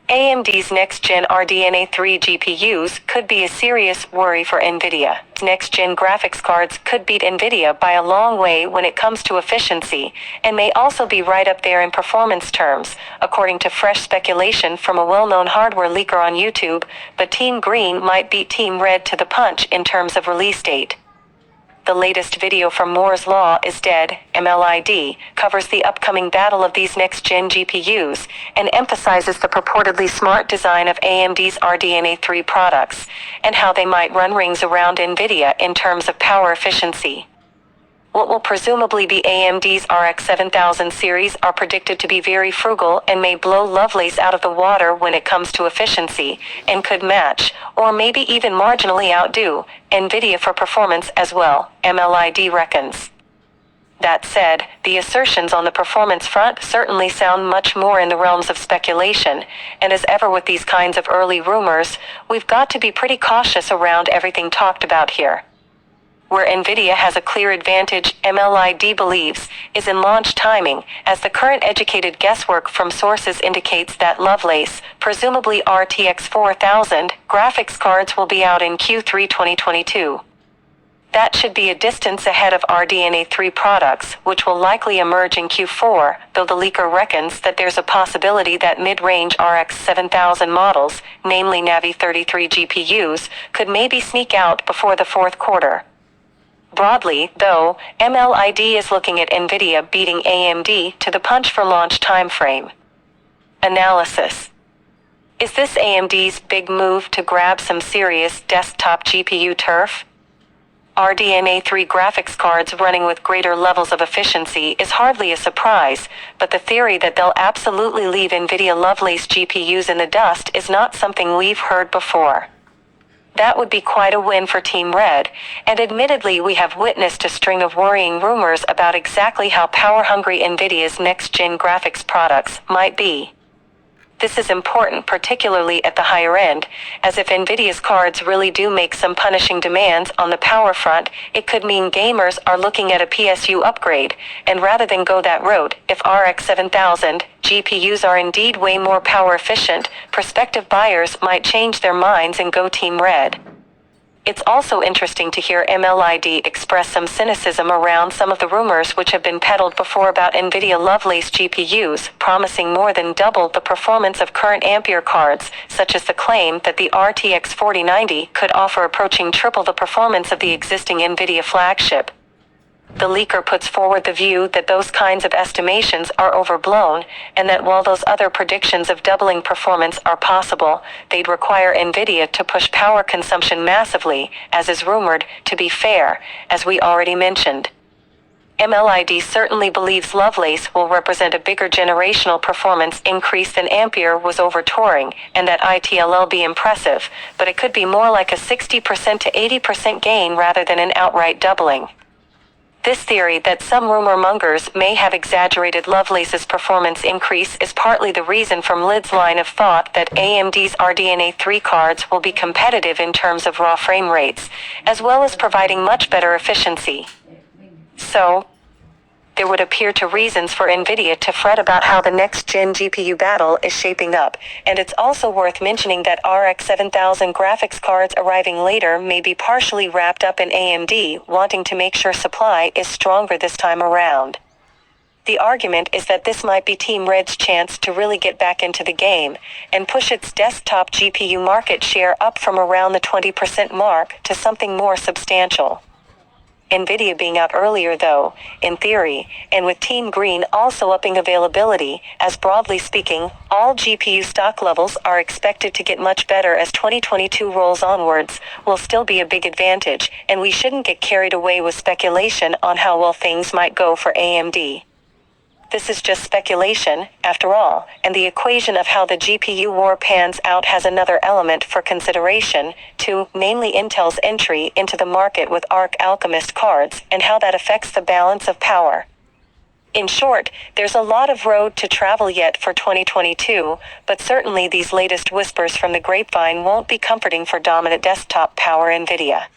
AMD's next-gen RDNA 3 GPUs could be a serious worry for NVIDIA. Next-gen graphics cards could beat NVIDIA by a long way when it comes to efficiency, and may also be right up there in performance terms, according to fresh speculation from a well-known hardware leaker on YouTube. But Team Green might beat Team Red to the punch in terms of release date. The latest video from Moore's Law is Dead, MLID, covers the upcoming battle of these next-gen GPUs, and emphasizes the purportedly smart design of AMD's RDNA 3 products, and how they might run rings around NVIDIA in terms of power efficiency. What will presumably be AMD's RX 7000 series are predicted to be very frugal and may blow Lovelace out of the water when it comes to efficiency, and could match, or maybe even marginally outdo, NVIDIA for performance as well, MLID reckons. That said, the assertions on the performance front certainly sound much more in the realms of speculation, and as ever with these kinds of early rumors, we've got to be pretty cautious around everything talked about here. Where NVIDIA has a clear advantage, MLID believes, is in launch timing, as the current educated guesswork from sources indicates that Lovelace, presumably RTX 4000, graphics cards will be out in Q3 2022. That should be a distance ahead of RDNA 3 products, which will likely emerge in Q4, though the leaker reckons that there's a possibility that mid-range RX 7000 models, namely Navi 33 GPUs, could maybe sneak out before the fourth quarter. Broadly, though, MLID is looking at NVIDIA beating AMD to the punch for launch timeframe. Analysis. Is this AMD's big move to grab some serious desktop GPU turf? RDNA 3 graphics cards running with greater levels of efficiency is hardly a surprise, but the theory that they'll absolutely leave NVIDIA Lovelace GPUs in the dust is not something we've heard before. That would be quite a win for Team Red, and admittedly we have witnessed a string of worrying rumors about exactly how power-hungry NVIDIA's next-gen graphics products might be. This is important particularly at the higher end, as if NVIDIA's cards really do make some punishing demands on the power front, it could mean gamers are looking at a PSU upgrade, and rather than go that route, if RX 7000 GPUs are indeed way more power efficient, prospective buyers might change their minds and go Team Red. It's also interesting to hear MLID express some cynicism around some of the rumors which have been peddled before about NVIDIA Lovelace GPUs, promising more than double the performance of current Ampere cards, such as the claim that the RTX 4090 could offer approaching triple the performance of the existing NVIDIA flagship. The leaker puts forward the view that those kinds of estimations are overblown, and that while those other predictions of doubling performance are possible, they'd require NVIDIA to push power consumption massively, as is rumored, to be fair, as we already mentioned. MLID certainly believes Lovelace will represent a bigger generational performance increase than Ampere was over Turing, and that it'll be impressive, but it could be more like a 60% to 80% gain rather than an outright doubling. This theory that some rumor mongers may have exaggerated Lovelace's performance increase is partly the reason from Lid's line of thought that AMD's RDNA 3 cards will be competitive in terms of raw frame rates, as well as providing much better efficiency. So, there would appear to reasons for NVIDIA to fret about how the next-gen GPU battle is shaping up, and it's also worth mentioning that RX 7000 graphics cards arriving later may be partially wrapped up in AMD wanting to make sure supply is stronger this time around. The argument is that this might be Team Red's chance to really get back into the game, and push its desktop GPU market share up from around the 20% mark to something more substantial. NVIDIA being out earlier though, in theory, and with Team Green also upping availability, as broadly speaking, all GPU stock levels are expected to get much better as 2022 rolls onwards, will still be a big advantage, and we shouldn't get carried away with speculation on how well things might go for AMD. This is just speculation, after all, and the equation of how the GPU war pans out has another element for consideration, too, namely Intel's entry into the market with Arc Alchemist cards, and how that affects the balance of power. In short, there's a lot of road to travel yet for 2022, but certainly these latest whispers from the grapevine won't be comforting for dominant desktop power NVIDIA.